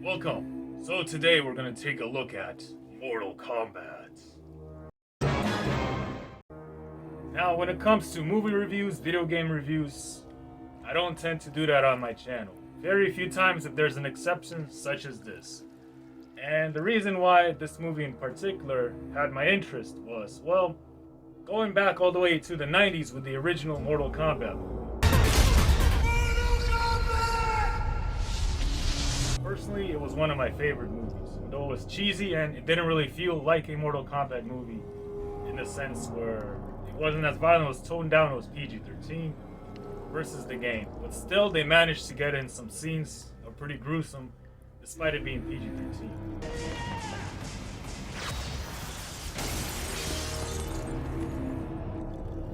Welcome. So today we're gonna take a look at Mortal Kombat. Now when it comes to movie reviews, video game reviews, I don't tend to do that on my channel. Very few times if there's an exception such as this. And the reason why this movie in particular had my interest was, well, going back all the way to the 90s with the original Mortal Kombat movie. Personally, it was one of my favorite movies. Though it was cheesy and it didn't really feel like a Mortal Kombat movie in the sense where it wasn't as violent, it was toned down, it was PG-13 versus the game. But still, they managed to get in some scenes that were pretty gruesome despite it being PG-13.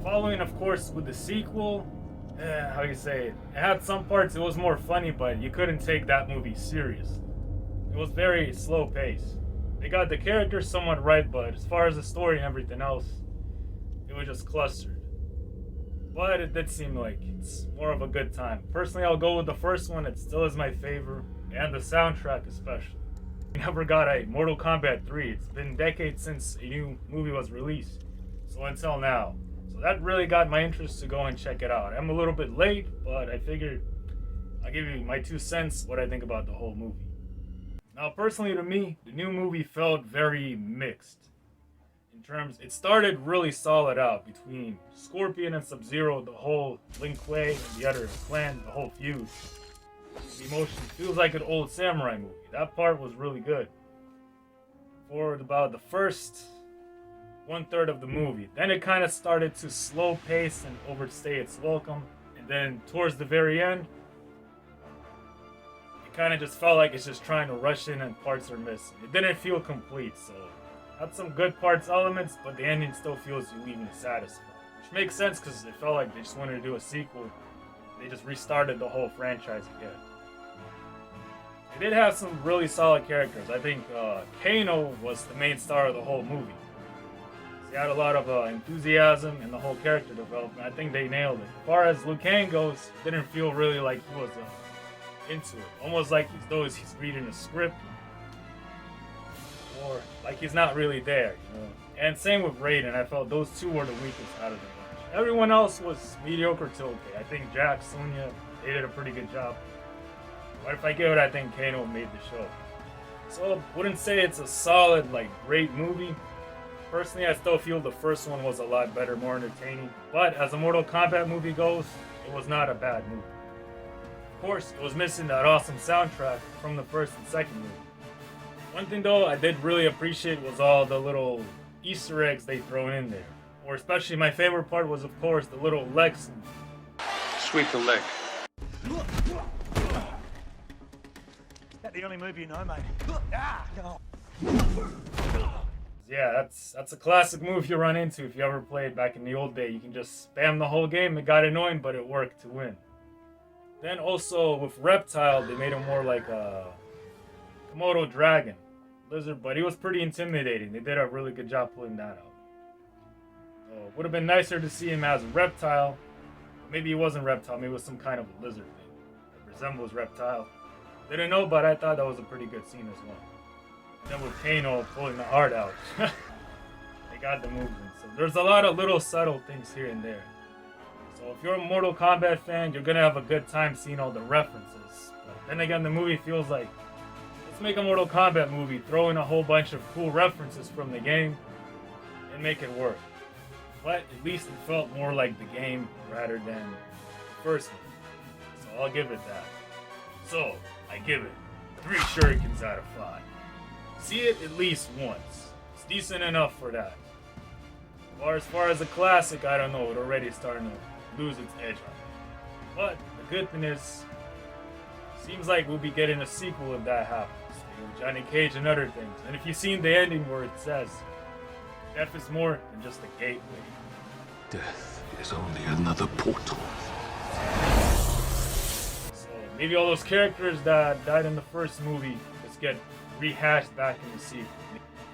Following, of course, with the sequel, how you say it had some parts it was more funny, but you couldn't take that movie serious. It was very slow paced. They got the characters somewhat right, but as far as the story and everything else, it was just clustered. But it did seem like it's more of a good time. Personally, I'll go with the first one. It still is my favorite, and the soundtrack especially. We never got a Mortal Kombat 3. It's been decades since a new movie was released, so until now. So that really got my interest to go and check it out. I'm a little bit late, but I figured I'll give you my 2 cents what I think about the whole movie. Now, personally to me, the new movie felt very mixed. In terms, it started really solid out between Scorpion and Sub-Zero, the whole Lin Kuei and the other clan, the whole feud. The emotion feels like an old samurai movie. That part was really good. For about the first 1/3 of the movie. Then it kind of started to slow pace and overstay its welcome. And then towards the very end, it kind of just felt like it's just trying to rush in and parts are missing. It didn't feel complete, so had some good parts, elements, but the ending still feels you leaving satisfied. Which makes sense because it felt like they just wanted to do a sequel. They just restarted the whole franchise again. They did have some really solid characters. I think Kano was the main star of the whole movie. He had a lot of enthusiasm in the whole character development. I think they nailed it. As far as Liu Kang goes, it didn't feel really like he was into it. Almost like he's reading a script, or like he's not really there, you know. And same with Raiden. I felt those two were the weakest out of the bunch. Everyone else was mediocre to okay. I think Jack, Sonya, they did a pretty good job. But if I give it, I think Kano made the show. So I wouldn't say it's a solid, like, great movie. Personally, I still feel the first one was a lot better, more entertaining. But as a Mortal Kombat movie goes, it was not a bad movie. Of course, it was missing that awesome soundtrack from the first and second movie. One thing though I did really appreciate was all the little Easter eggs they thrown in there. Or especially my favorite part was, of course, the little Lex. Sweep the leg. That the only move you know, mate? No. Yeah, that's a classic move you run into if you ever played back in the old day. You can just spam the whole game. It got annoying, but it worked to win. Then also with Reptile, they made him more like a Komodo dragon, lizard, but he was pretty intimidating. They did a really good job pulling that out. So it would have been nicer to see him as a reptile. Maybe he wasn't reptile. Maybe it was some kind of a lizard thing that resembles reptile. Didn't know, but I thought that was a pretty good scene as well. Then with Kano pulling the heart out. They got the movement. So there's a lot of little subtle things here and there. So if you're a Mortal Kombat fan, you're going to have a good time seeing all the references. But then again, the movie feels like, let's make a Mortal Kombat movie, throw in a whole bunch of cool references from the game, and make it work. But at least it felt more like the game rather than the first one. So I'll give it that. So I give it 3 shurikens out of 5. See it at least once. It's decent enough for that. Or as far as a classic, I don't know, it's already starting to lose its edge on it. But the good thing is, seems like we'll be getting a sequel if that happens. With Johnny Cage and other things. And if you've seen the ending where it says, death is more than just a gateway. Death is only another portal. So maybe all those characters that died in the first movie just get rehashed back in the sequel.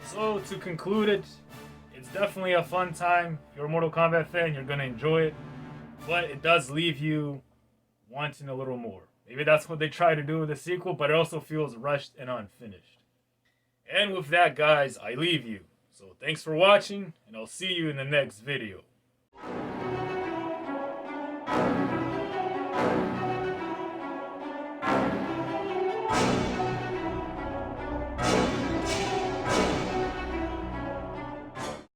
So to conclude it, it's definitely a fun time. If you're a Mortal Kombat fan, you're going to enjoy it. But it does leave you wanting a little more. Maybe that's what they try to do with the sequel, but it also feels rushed and unfinished. And with that, guys, I leave you. So thanks for watching, and I'll see you in the next video.